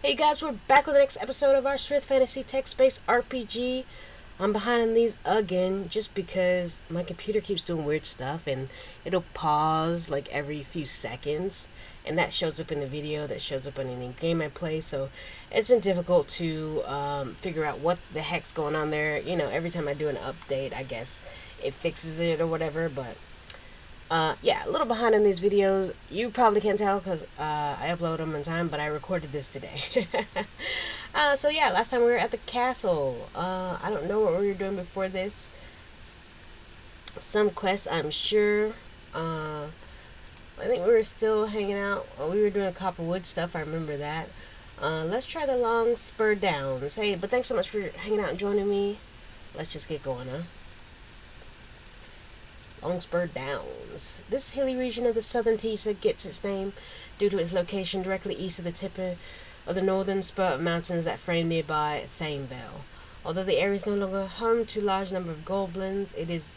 Hey guys, we're back with the next episode of our Sryth Fantasy Text-Based RPG. I'm behind on these again just because my computer keeps doing weird stuff and it'll pause like every few seconds, and that shows up in the video, that shows up in any game I play, so it's been difficult to figure out what the heck's going on there. You know, every time I do an update, I guess it fixes it or whatever, but yeah, a little behind on these videos. You probably can't tell because I upload them on time, but I recorded this today. So yeah, last time we were at the castle. I don't know what we were doing before this. Some quests, I'm sure. I think we were still hanging out. We were doing copperwood stuff, I remember that. Let's try the long spur down. Hey, but thanks so much for hanging out and joining me. Let's just get going, huh? Longspur Downs. This hilly region of the southern Tisa gets its name due to its location directly east of the tip of the northern spur of mountains that frame nearby Thamevale. Although the area is no longer home to a large number of goblins, it is,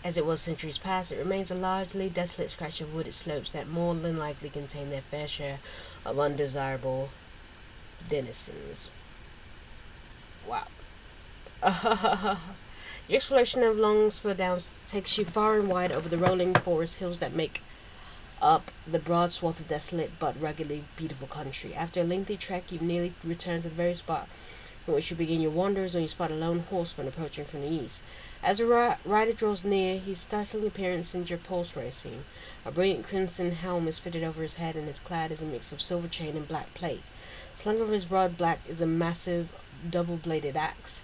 as it was centuries past, it remains a largely desolate stretch of wooded slopes that more than likely contain their fair share of undesirable denizens. Wow. Your exploration of Longspur Downs takes you far and wide over the rolling forest hills that make up the broad swath of desolate but ruggedly beautiful country. After a lengthy trek, you nearly return to the very spot from which you begin your wanders when you spot a lone horseman approaching from the east. As the rider draws near, his startling appearance sends your pulse racing. A brilliant crimson helm is fitted over his head and is clad as a mix of silver chain and black plate. Slung over his broad back is a massive double-bladed axe,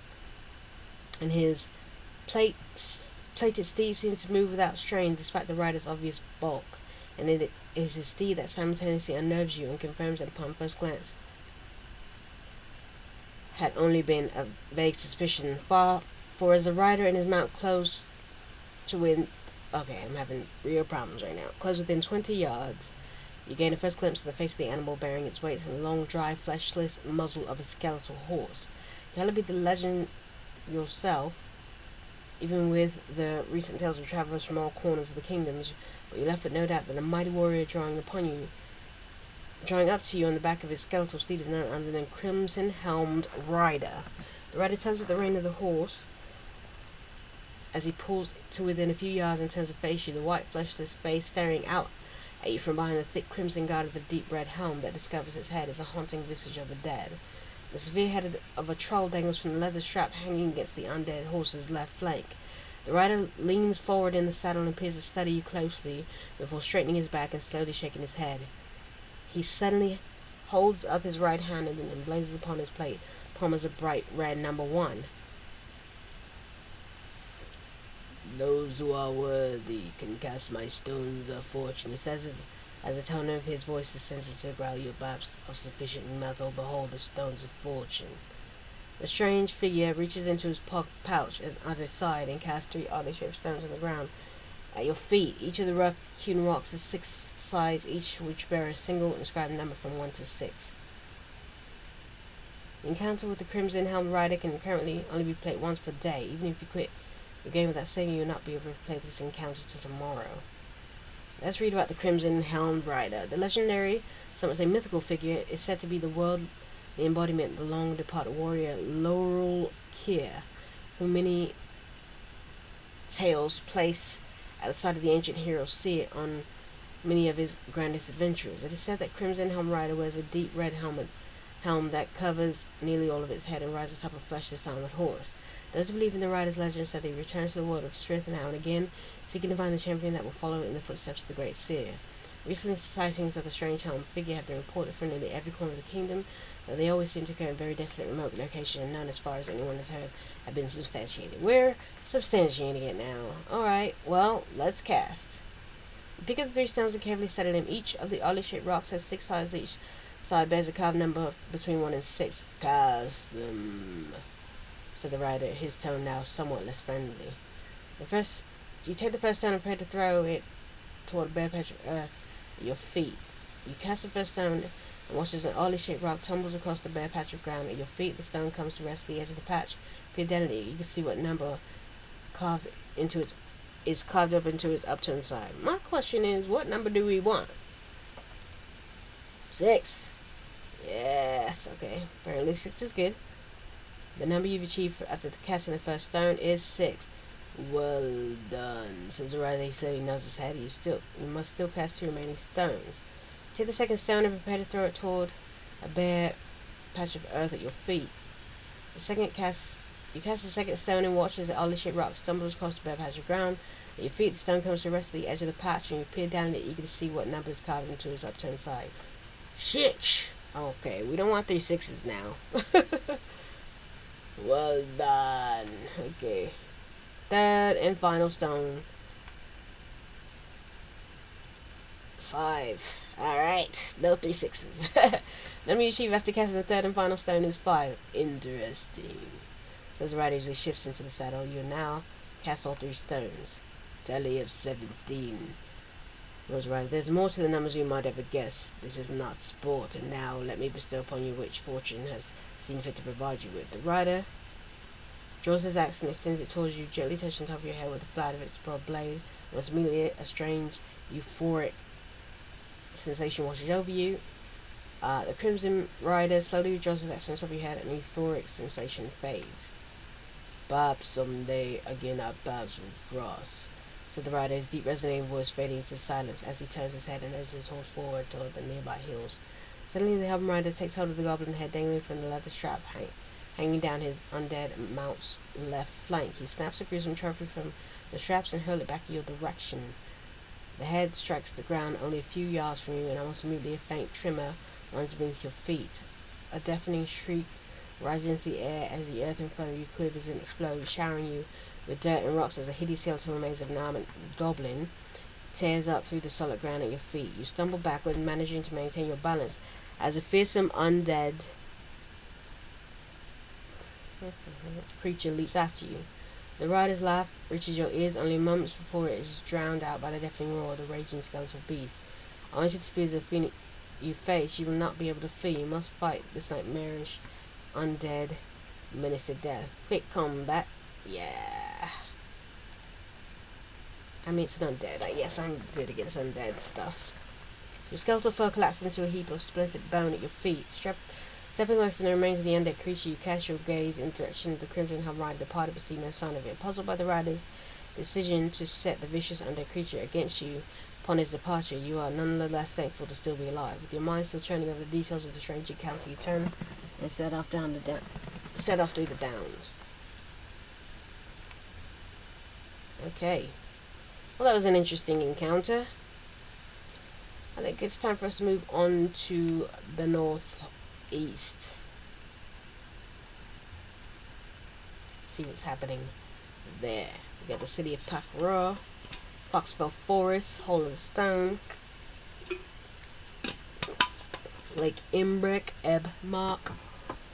and his plated steed seems to move without strain despite the rider's obvious bulk, and it is his steed that simultaneously unnerves you and confirms that upon first glance had only been a vague suspicion. For as the rider and his mount close to within... Okay, I'm having real problems right now. Close within 20 yards, you gain a first glimpse of the face of the animal bearing its weight in the long, dry, fleshless muzzle of a skeletal horse. You hardly be the legend yourself, even with the recent tales of travelers from all corners of the kingdoms, but you're left with no doubt that a mighty warrior drawing up to you on the back of his skeletal steed is none other than crimson-helmed rider. The rider tugs at the rein of the horse as he pulls to within a few yards and turns to face you, the white fleshless face staring out at you from behind the thick crimson guard of a deep red helm that discovers its head as a haunting visage of the dead. The severe head of a troll dangles from the leather strap hanging against the undead horse's left flank. The rider leans forward in the saddle and appears to study you closely before straightening his back and slowly shaking his head. He suddenly holds up his right hand and then emblazons upon his plate palm as a bright red number 1. Those who are worthy can cast my stones of fortune, he says as the tone of his voice descends to growl. Your babs of sufficient metal, behold the stones of fortune. The strange figure reaches into his pouch at his side and casts 3 oddly shaped stones on the ground at your feet. Each of the rough-hewn rocks is 6 sides, each which bear a single inscribed number from 1 to 6. The encounter with the Crimson-Helmed Rider can currently only be played once per day. Even if you quit your game without saving, you will not be able to play this encounter till tomorrow. Let's read about the Crimson-Helmed Rider. The legendary, some would say mythical figure, is said to be the embodiment of the long-departed warrior Laurel Keir, whom many tales place at the side of the ancient hero Seer on many of his grandest adventures. It is said that Crimson-Helmed Rider wears a deep red helm that covers nearly all of its head and rides atop a fleshless armored horse. Those who believe in the rider's legend say that he returns to the world of Sryth now and again, seeking to find the champion that will follow in the footsteps of the great seer. Recent sightings of the strange helmed figure have been reported from nearly every corner of the kingdom, though they always seem to occur in very desolate, remote locations, and none, as far as anyone has heard, have been substantiated. We're substantiating it now. Alright, well, let's cast. Pick up the 3 stones and carefully set them. Each of the oddly shaped rocks has 6 sides. Each side bears a carved number between 1 and 6. Cast them, said the rider, his tone now somewhat less friendly. You take the first stone and prepare to throw it toward a bare patch of earth at your feet. You cast the first stone and watch as an oddly shaped rock tumbles across the bare patch of ground at your feet. The stone comes to rest at the edge of the patch. For identity, you can see what number carved up into its upturned side. My question is, what number do we want? 6. Yes. 6. Okay, apparently 6 is good. The number you've achieved after casting the first stone is 6. Well done. Since the rider slowly nods his head, you must still cast 2 remaining stones. Take the second stone and prepare to throw it toward a bare patch of earth at your feet. You cast the second stone and watch as the oddly-shaped rock stumbles across the bare patch of ground. At your feet, the stone comes to rest at the edge of the patch, and you peer down it, eager to see what number is carved into its upturned side. 6! Okay, we don't want 3 6s now. Well done. Okay. Third and final stone. 5. Alright, no 3 6s. Number you achieve after casting the third and final stone is 5. Interesting. So as the rider usually shifts into the saddle, you now cast all 3 stones. Tally of 17. Rose Rider, there's more to the numbers you might ever guess. This is not sport, and now let me bestow upon you which fortune has seen fit to provide you with. The rider draws his axe and extends it towards you, gently touching the top of your head with the flat of its broad blade. Almost immediately, a strange, euphoric sensation washes over you. The Crimson Rider slowly withdraws his axe from the top of your head, and the euphoric sensation fades. Perhaps someday again our paths will cross, said the rider, his deep resonating voice fading into silence as he turns his head and urges his horse forward toward the nearby hills. Suddenly the helm rider takes hold of the goblin head dangling from the leather strap hanging down his undead mount's left flank. He snaps a gruesome trophy from the straps and hurls it back in your direction. The head strikes the ground only a few yards from you, and almost immediately a faint tremor runs beneath your feet. A deafening shriek rises into the air as the earth in front of you quivers and explodes, showering you with dirt and rocks as the hideous skeletal remains of an armored goblin tears up through the solid ground at your feet. You stumble backward, managing to maintain your balance as a fearsome undead creature leaps after you. The rider's laugh reaches your ears only moments before it is drowned out by the deafening roar of the raging skeletal beast. Owing to the speed of the thing you face, you will not be able to flee. You must fight this nightmarish undead menace to death. Quick combat. Yeah. I mean, it's an undead. Yes, I'm good against undead stuff. Your skeletal foe collapses into a heap of splintered bone at your feet. Stepping away from the remains of the undead creature, you cast your gaze in the direction of the Crimson Helm Rider departed, but see no sign of it. Puzzled by the rider's decision to set the vicious undead creature against you upon his departure, you are nonetheless thankful to still be alive. With your mind still churning over the details of the strange encounter, you turn and set off through the downs. Okay. Well, that was an interesting encounter. I think it's time for us to move on to the northeast. See what's happening there. We got the city of Phak-Rur, Foxfell Forest, Hole of Stone, Lake Imbrick, Ebb Mark,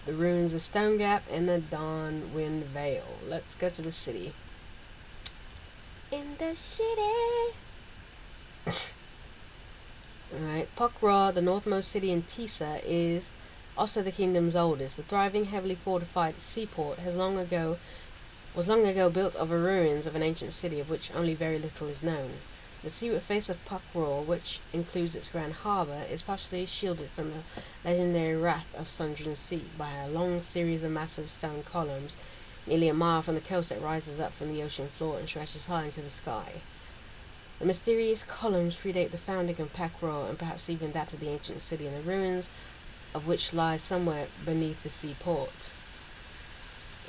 the ruins of Stone Gap, and the Dawn Wind Vale. Let's go to the city. In the city. Alright, Phak-Rur, the northmost city in Tisa, is also the kingdom's oldest. The thriving, heavily fortified seaport was long ago built of the ruins of an ancient city of which only very little is known. The seaward face of Phak-Rur, which includes its grand harbour, is partially shielded from the legendary wrath of Sundran Sea by a long series of massive stone columns, nearly a mile from the coast, that rises up from the ocean floor and stretches high into the sky. The mysterious columns predate the founding of Phak-Rur, and perhaps even that of the ancient city, and the ruins of which lie somewhere beneath the seaport.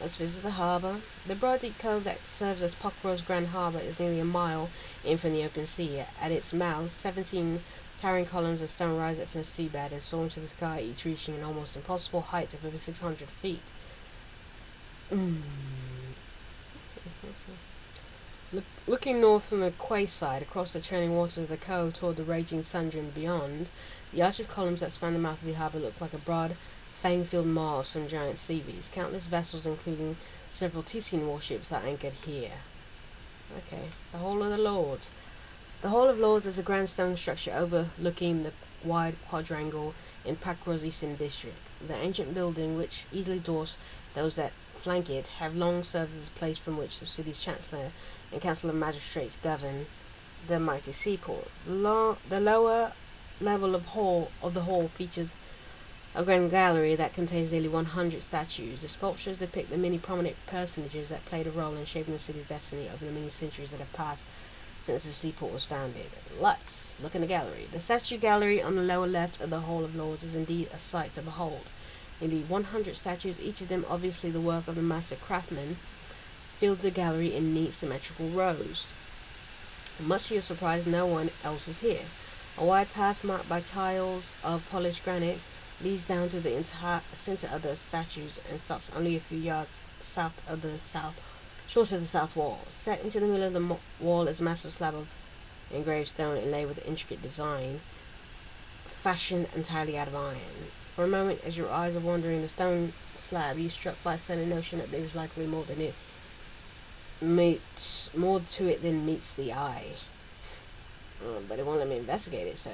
Let's visit the harbour. The broad deep cove that serves as Phak-Rur's grand harbour is nearly a mile in from the open sea. At its mouth, 17 towering columns of stone rise up from the seabed and soar into the sky, each reaching an almost impossible height of over 600 feet. Looking north from the quayside, across the churning waters of the cove toward the raging Sundran beyond, the arch of columns that span the mouth of the harbour look like a broad, fang-filled maw of some giant sea beast. Countless vessels, including several Tissian warships, are anchored here. Okay, the Hall of the Lords. The Hall of Lords is a grand stone structure overlooking the wide quadrangle in Phak-Rur's eastern district. The ancient building, which easily dwarfs those that flank it, have long served as a place from which the city's chancellor and council of magistrates govern the mighty seaport. The lower level of the hall features A grand gallery that contains nearly 100 statues. The sculptures depict the many prominent personages that played a role in shaping the city's destiny over the many centuries that have passed since the seaport was founded. Let's look in the gallery. The statue gallery on the lower left of the Hall of Lords is indeed a sight to behold. Nearly 100 statues, each of them obviously the work of the master craftsman, filled the gallery in neat symmetrical rows. Much to your surprise, no one else is here. A wide path marked by tiles of polished granite leads down to the entire center of the statues and stops only a few yards short of the south wall. Set into the middle of the wall is a massive slab of engraved stone inlaid with intricate design, fashioned entirely out of iron. For a moment, as your eyes are wandering the stone slab, you're struck by a sudden notion that there is likely more to it than meets the eye. But it won't let me investigate it, so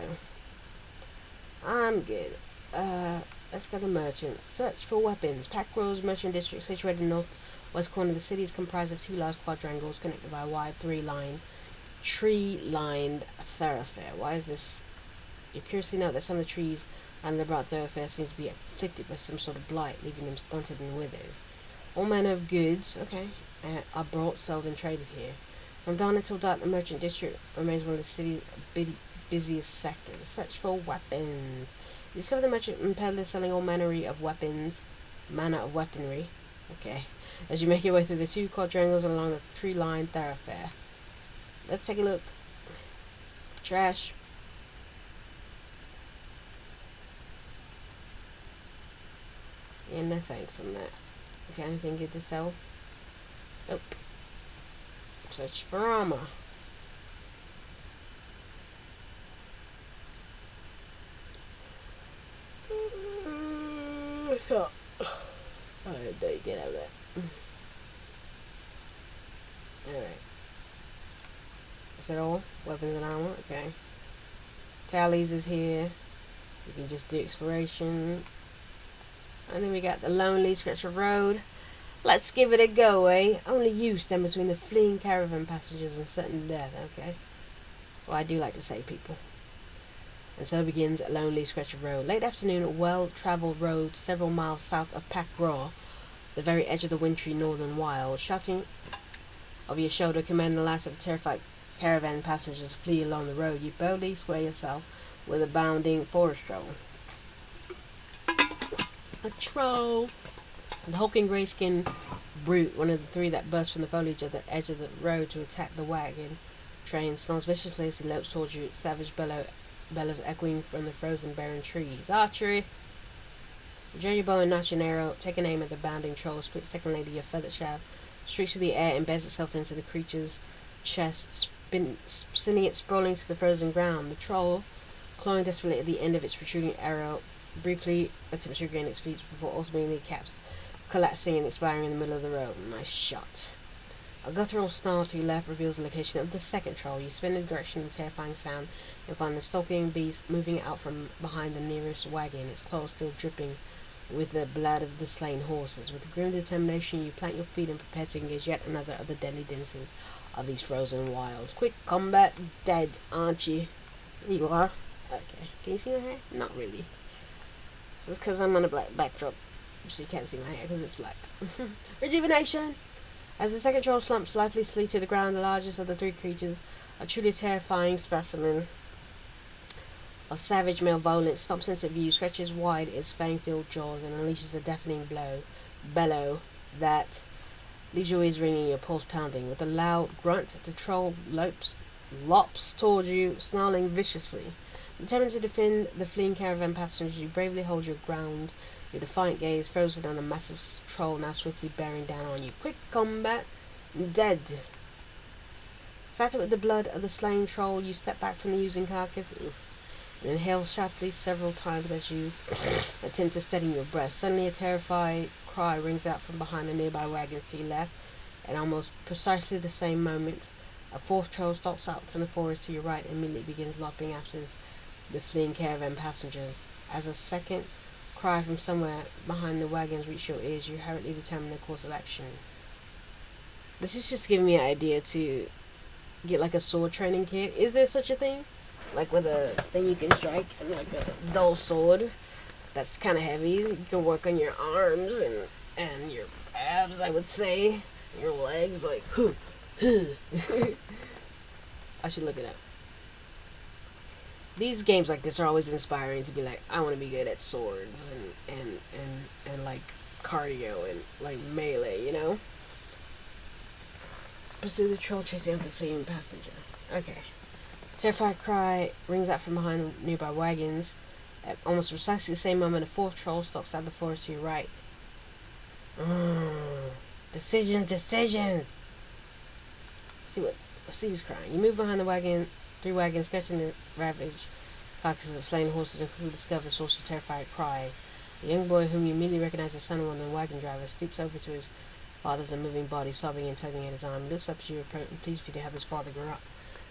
I'm good. Let's go to merchant. Search for weapons. Phak-Rur's merchant district, situated in the northwest corner of the city, is comprised of two large quadrangles connected by a wide tree-lined thoroughfare. Why is this? You curiously note that some of the trees on the broad thoroughfare seems to be afflicted by some sort of blight, leaving them stunted and withered. All manner of goods, are brought, sold, and traded here. From dawn until dark, the merchant district remains one of the city's busiest sectors. Search for weapons. You discover the merchant and peddler selling all manner of weaponry. As you make your way through the two quadrangles along the tree-lined thoroughfare. Let's take a look. Trash. Yeah, no thanks on that. Okay, anything good to sell? Nope. Search for armor. What's up? Oh, don't get out of that. Alright. Is that all? Weapons and armor? Okay. Tallies is here. We can just do exploration. And then we got the lonely stretch of road. Let's give it a go, eh? Only you stand between the fleeing caravan passengers and certain death, okay? Well, I do like to say people. And so begins a lonely stretch of road. Late afternoon, a well-travelled road several miles south of Phak-Rur, the very edge of the wintry northern wild. Shouting over your shoulder, commanding the last of the terrified caravan passengers to flee along the road, you boldly square yourself with a bounding forest troll. A troll! The hulking grey-skinned brute, one of the three that burst from the foliage at the edge of the road to attack the wagon train, snarls viciously as he lopes towards you, its savage bellows echoing from the frozen barren trees. Archery! Draw your bow and notch an arrow. Take an aim at the bounding troll. Split second later, your feathered shaft streaks through the air, embeds itself into the creature's chest, sending it sprawling to the frozen ground. The troll, clawing desperately at the end of its protruding arrow, briefly attempts to regain its feet before ultimately collapsing and expiring in the middle of the road. Nice shot. A guttural snarl to your left reveals the location of the second troll. You spin in the direction of the terrifying sound and find the stalking beast moving out from behind the nearest wagon, its claws still dripping with the blood of the slain horses. With grim determination, you plant your feet and prepare to engage yet another of the deadly denizens of these frozen wilds. Quick combat, dead, aren't you? You are? Okay. Can you see my hair? Not really. This is because I'm on a black backdrop, so you can't see my hair because it's black. Rejuvenation! As the second troll slumps lifelessly to the ground, the largest of the three creatures, a truly terrifying specimen of savage malevolence, stomps into view, stretches wide its fang-filled jaws, and unleashes a deafening bellow that leaves your ears ringing, your pulse pounding. With a loud grunt, the troll lops towards you, snarling viciously. Determined to defend the fleeing caravan passengers, you bravely hold your ground, your defiant gaze frozen on the massive troll now swiftly bearing down on you. Quick combat, dead. Spattered with the blood of the slain troll, you step back from the oozing carcass and inhale sharply several times as you attempt to steady your breath. Suddenly a terrified cry rings out from behind the nearby wagons to your left, and almost precisely the same moment, a fourth troll stalks out from the forest to your right and immediately begins lopping after the fleeing caravan passengers. As a second cry from somewhere behind the wagons reach your ears, you hurriedly determine the course of action. This is just giving me an idea to get like a sword training kit. Is there such a thing? Like with a thing you can strike and like a dull sword. That's kind of heavy. You can work on your arms and your abs, I would say. Your legs, like, I should look it up. These games like this are always inspiring to be like, I want to be good at swords and like cardio and like melee, you know? Pursue the troll chasing after the fleeing passenger. Okay. Terrified cry rings out from behind nearby wagons. At almost precisely the same moment, a fourth troll stalks out of the forest to your right. Decisions. See who's crying. You move behind the wagon, 3 wagons, sketching the ravaged carcasses of slain horses, and quickly discover the source of terrified cry. The young boy, whom you immediately recognize as son of one of the wagon drivers, stoops over to his father's unmoving body, sobbing and tugging at his arm. He looks up as you approach and pleads for you to have his father grow up.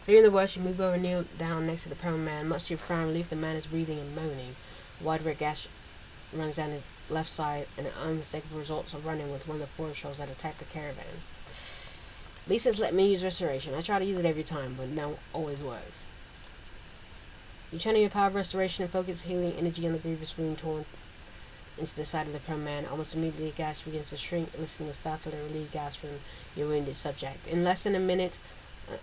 Fearing the worst, you move over and kneel down next to the prone man. Much to your profound relief, the man is breathing and moaning. A wide red gash runs down his left side, and an unmistakable results of running with one of the forest trolls that attacked the caravan. Lisa's let me use restoration. I try to use it every time, but no always works. You channel your power of restoration and focus healing energy on the grievous wound torn into the side of the prone man. Almost immediately, the gash begins to shrink, eliciting a startled and relieved gasp from your wounded subject. In less than a minute,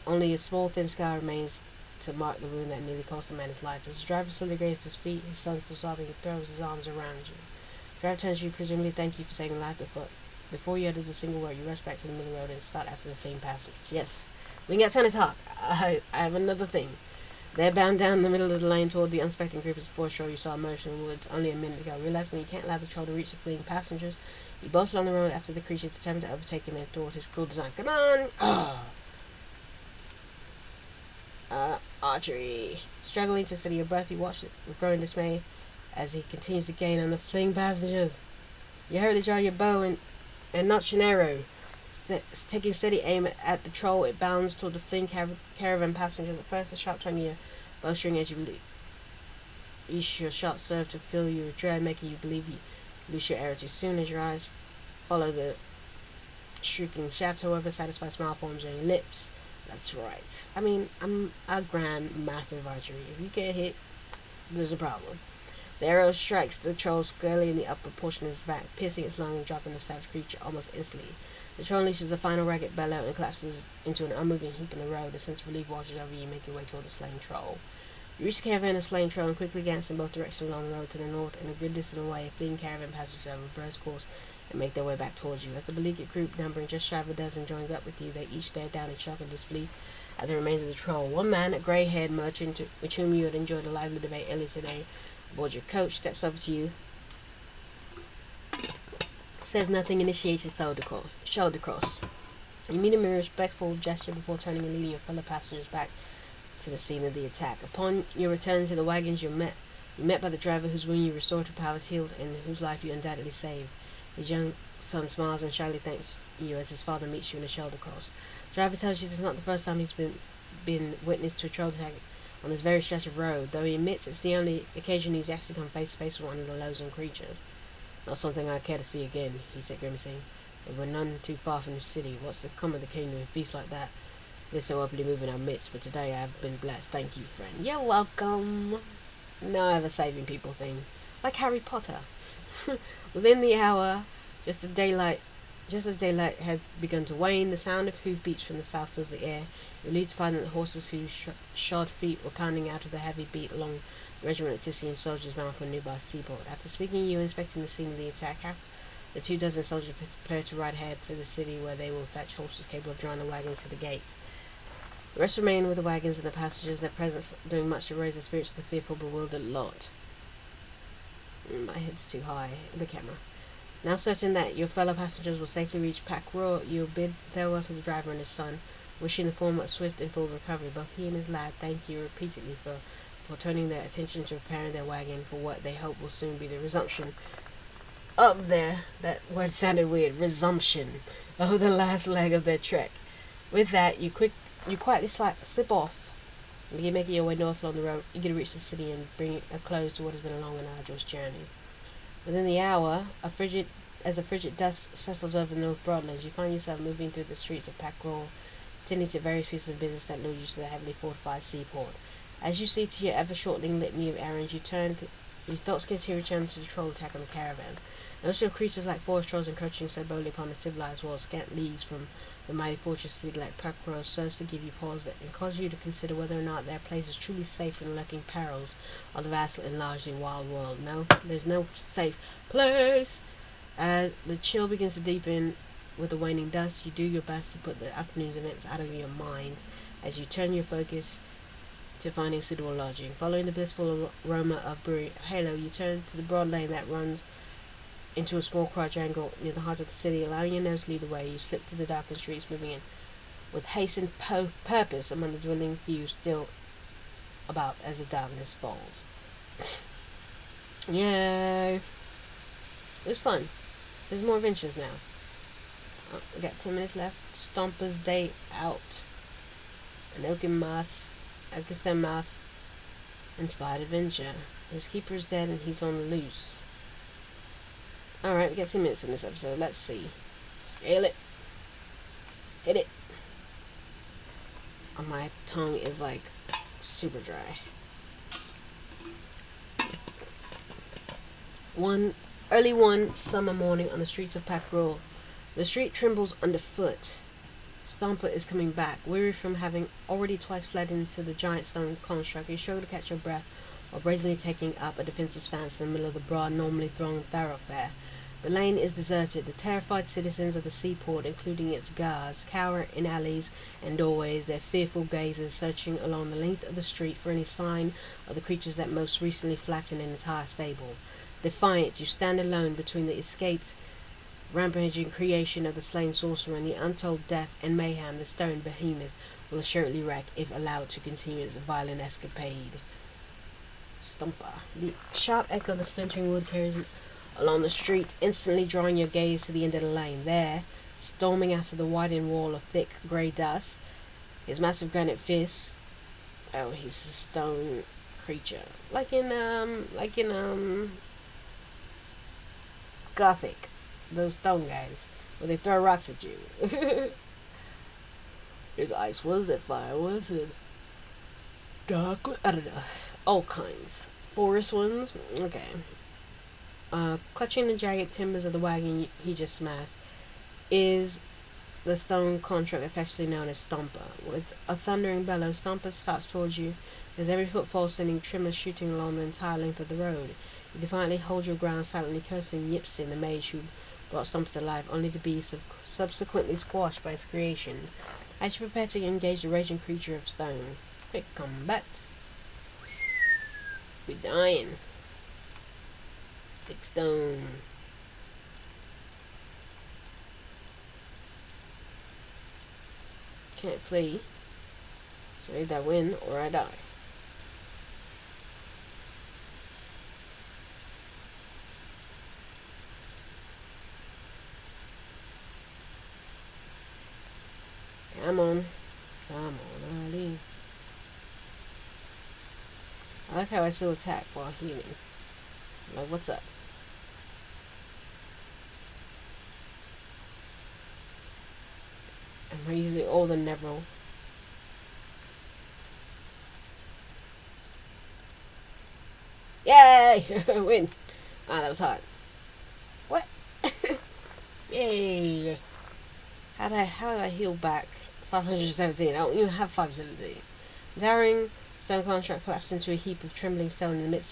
only a small thin scar remains to mark the wound that nearly cost the man his life. As the driver slowly raises his feet, his son still sobbing, he throws his arms around you. The driver turns to you, presumably thank you for saving life, before you utters a single word, you rush back to the middle road and start after the fleeing passengers. Yes, we ain't got time to talk. I have another thing. They're bound down the middle of the lane toward the unsuspecting group as the forest troll you saw emerge from the woods only a minute ago. Realizing that you can't allow the troll to reach the fleeing passengers, you bolt along the road after the creature, determined to overtake him and thwart his cruel designs. Come on! Archery. Struggling to steady your breath, you watch it with growing dismay as he continues to gain on the fleeing passengers. You hurriedly draw your bow and notch an arrow. Taking steady aim at the troll, it bounds toward the fleeing caravan passengers. At first, a sharp twang of your bowstring as you each your shot served to fill you with dread, making you believe you lose your arrow too soon. As your eyes follow the shrieking shaft, however, satisfied smile forms on your lips. That's right. I mean, I'm a grandmaster of archery. If you get hit, there's a problem. The arrow strikes the troll squarely in the upper portion of his back, piercing its lung and dropping the savage creature almost instantly. The troll unleashes a final ragged bellow and collapses into an unmoving heap in the road. A sense of relief washes over you, make your way toward the slain troll. You reach the caravan of slain troll and quickly glance in both directions along the road to the north, and a good distance away, fleeing caravan passengers have reversed course and make their way back towards you. As the beleaguered group, numbering just shy of a dozen, joins up with you, they each stare down in shock and disbelief at the remains of the troll. One man, a grey-haired merchant with whom you had enjoyed a lively debate earlier today aboard your coach, steps over to you, says nothing, initiates your shoulder cross. You meet him in a respectful gesture before turning and leading your fellow passengers back to the scene of the attack. Upon your return to the wagons, you're met by the driver whose wound you restored to powers healed and whose life you undoubtedly saved. His young son smiles and shyly thanks you as his father meets you in a shoulder cross. The driver tells you this is not the first time he's been witness to a troll attack on this very stretch of road, though he admits it's the only occasion he's actually come face to face with one of the loathsome creatures. Not something I care to see again, he said, grimacing. And we're none too far from the city. What's the come of the kingdom if beasts like that live so openly move in our midst? But today I have been blessed. Thank you, friend. You're welcome. Now I have a saving people thing. Like Harry Potter. Within the hour, just as daylight has begun to wane, the sound of hoofbeats from the south fills the air. You're relieved to find that the horses whose shod feet were pounding out of the heavy beat along the regiment of Tissian soldiers bound for a nearby seaport. After speaking to you and inspecting the scene of the attack, the 24 soldiers prepare to ride ahead to the city, where they will fetch horses capable of drawing the wagons to the gates. The rest remain with the wagons and the passengers, their presence doing much to raise the spirits of the fearful, bewildered lot. My head's too high in the camera. Now certain that your fellow passengers will safely reach Phak-Rur, you bid farewell to the driver and his son, wishing the former a swift and full recovery. Both he and his lad thank you repeatedly for turning their attention to preparing their wagon for what they hope will soon be the resumption of that word sounded weird, resumption of the last leg of their trek. With that, you quietly slip off and begin making your way north along the road, eager to reach the city and bring a close to what has been a long and arduous journey. Within the hour, as a frigid dust settles over the North Broadlands, you find yourself moving through the streets of Phak-Rur, attending to various pieces of business that lure you to the heavily fortified seaport. As you see to your ever-shortening litany of errands, you turn His thoughts continue to return to the troll attack on the caravan. And also creatures like forest trolls encroaching so boldly upon the civilized world, scant leagues from the mighty fortress city like Phak-Rur, serves to give you pause that and cause you to consider whether or not their place is truly safe from lurking perils of the vast and largely wild world. No, there's no safe place. As the chill begins to deepen with the waning dusk, you do your best to put the afternoon's events out of your mind as you turn your focus to finding suitable lodging. Following the blissful aroma of brewery halo, you turn to the broad lane that runs into a small quadrangle near the heart of the city. Allowing your nose to lead the way, you slip to the darkened streets, moving in with haste and purpose among the dwindling few still about as the darkness falls. Yay! It was fun. There's more adventures now. Oh, we got 10 minutes left. Stomper's Day out. Anokin Mas, Akisem Mas, Inspired Adventure. His keeper is dead and he's on the loose. Alright, we got 2 minutes in this episode. Let's see. Scale it. Hit it. Oh, my tongue is like super dry. Early one summer morning on the streets of Phak-Rur. The street trembles underfoot. Stomper is coming back, weary from having already twice fled into the giant stone construct. You struggle to catch your breath while brazenly taking up a defensive stance in the middle of the broad, normally thronged thoroughfare. The lane is deserted. The terrified citizens of the seaport, including its guards, cower in alleys and doorways, their fearful gazes searching along the length of the street for any sign of the creatures that most recently flattened an entire stable. Defiant, you stand alone between the escaped rampaging creation of the slain sorcerer and the untold death and mayhem the stone behemoth will assuredly wreak if allowed to continue its violent escapade. Stomper. The sharp echo of the splintering wood carries along the street, instantly drawing your gaze to the end of the lane. There, storming out of the widened wall of thick grey dust, his massive granite fists. Oh, he's a stone creature, like in Gothic. Those stone guys, where they throw rocks at you. There's ice ones, that fire ones, and dark, I don't know, all kinds. Forest ones, okay. Clutching the jagged timbers of the wagon he just smashed is the stone construct affectionately known as Stomper. With a thundering bellow, Stomper starts towards you, as every footfall sending tremors shooting along the entire length of the road. You defiantly hold your ground, silently cursing Yipsin, the mage who brought Stomper to life, only to be subsequently squashed by its creation. As you prepare to engage the raging creature of stone, quick combat. We're dying. Big stone. Can't flee, so either I win or I die. Come on, Ali. I like how I still attack while healing. Like, what's up? I'm using all the Neville. Yay! Win! Ah, that was hot. What? Yay! How did I heal back? 517. I don't even have 517. Towering stone construct collapsed into a heap of trembling stone in the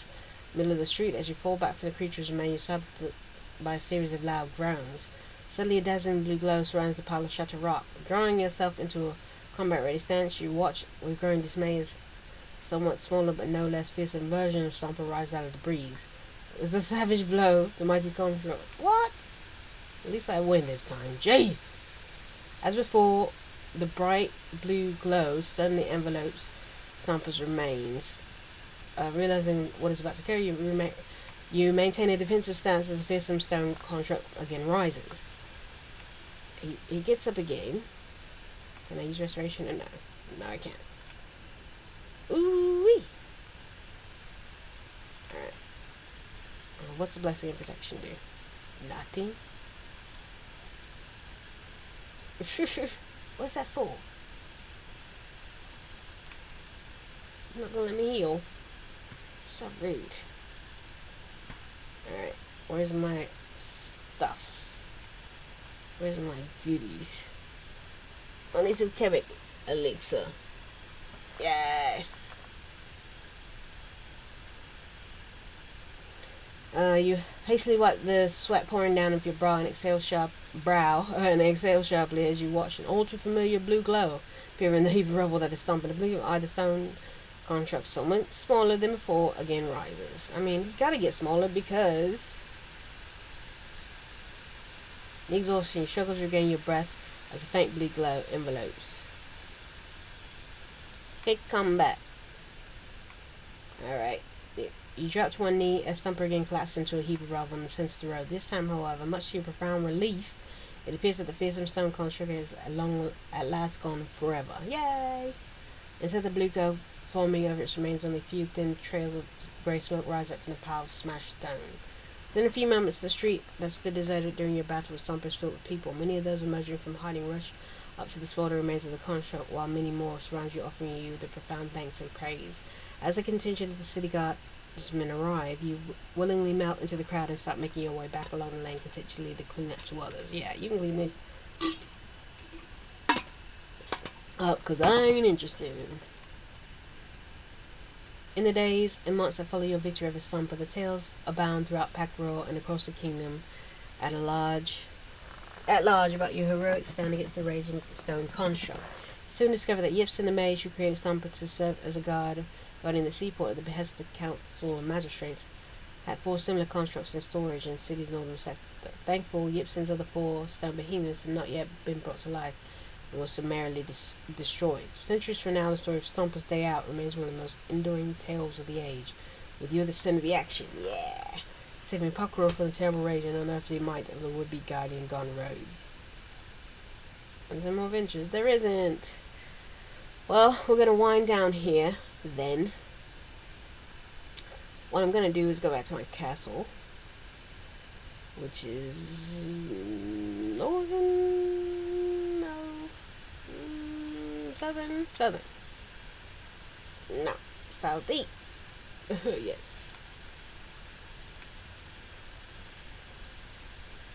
middle of the street. As you fall back from the creature's remain, you startled by a series of loud groans. Suddenly, a dazzling blue glow surrounds the pile of shattered rock. Drawing yourself into a combat-ready stance, you watch with growing dismay as somewhat smaller but no less fearsome version of Stomper rises out of the breeze. It was the savage blow, the mighty construct. What? At least I win this time. Jeez! As before, the bright blue glow suddenly envelopes Stomper's remains. Realizing what is about to occur, you maintain a defensive stance as the fearsome stone construct again rises. He gets up again. Can I use restoration? Or no? No, I can't. Ooh-wee! Alright. What's the blessing and protection do? Nothing. What's that for? You're not gonna let me heal. So rude. Alright, where's my stuff? Where's my goodies? I need some chemic elixir. Yes! You hastily wipe the sweat pouring down of your brow and exhale sharply as you watch an ultra-familiar blue glow appear in the heap of rubble that is stomping. The blue of either stone construct somewhat smaller than before again rises. I mean, you gotta get smaller because the exhaustion struggles to regain your breath as a faint blue glow envelopes. Okay, come back. Alright. You drop to one knee as Stumper again collapses into a heap of rubble on the center of the road. This time, however, much to your profound relief, it appears that the fearsome stone construct is at last gone forever. Yay! Instead of the blue glow foaming over its remains, only a few thin trails of grey smoke rise up from the pile of smashed stone. Within a few moments, the street that stood deserted during your battle with Stumper is filled with people. Many of those emerging from hiding rush up to the smolder remains of the construct, while many more surround you, offering you their profound thanks and praise. As a contingent of the city guardsmen arrive, you willingly melt into the crowd and start making your way back along the lane, continually to clean up to others. Yeah, you can clean this up, because I ain't interested in. In the days and months that follow your victory over Stumper, the tales abound throughout Phak-Rur and across the kingdom at large about your heroic stand against the raging stone construct. Soon discover that Yipson the mage who created Stumper to serve as a guard in the seaport at the behest of the council of magistrates had 4 similar constructs in storage in the city's northern sector. Thankful, Yipson's other 4 stone behemoths had not yet been brought to life and was summarily destroyed. Centuries from now, the story of Stumper's Day Out remains one of the most enduring tales of the age. With you at the center of the action, yeah! Saving Phak-Rur from the terrible rage and unearthly might of the would-be guardian gone rogue. And some more adventures? There isn't! Well, we're gonna wind down here, then. What I'm gonna do is go back to my castle, which is southern. No, southeast. Yes.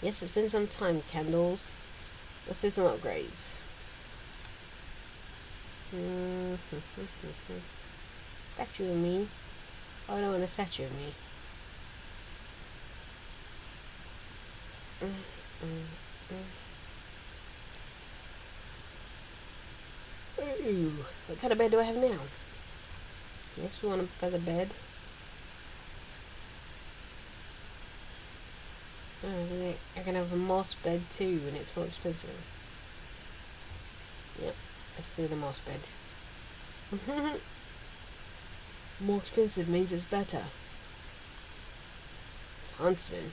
Yes, it's been some time, Candles. Let's do some upgrades. Statue of me. Oh, I don't want a statue of me. Ooh, what kind of bed do I have now? Yes, we want a feather bed. Oh, I can have a moss bed too, and it's more expensive. Yep, let's do the moss bed. More expensive means it's better. Huntsman.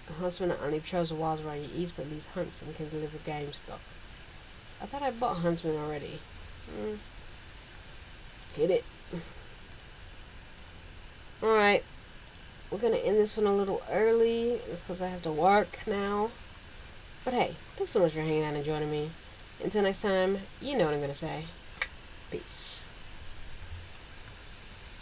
A huntsman not only patrols the wilds around your east, but leads hunts and can deliver game stock. I thought I bought Huntsman already. Hit it. Alright. We're going to end this one a little early. It's because I have to work now. But hey, thanks so much for hanging out and joining me. Until next time, you know what I'm going to say. Peace.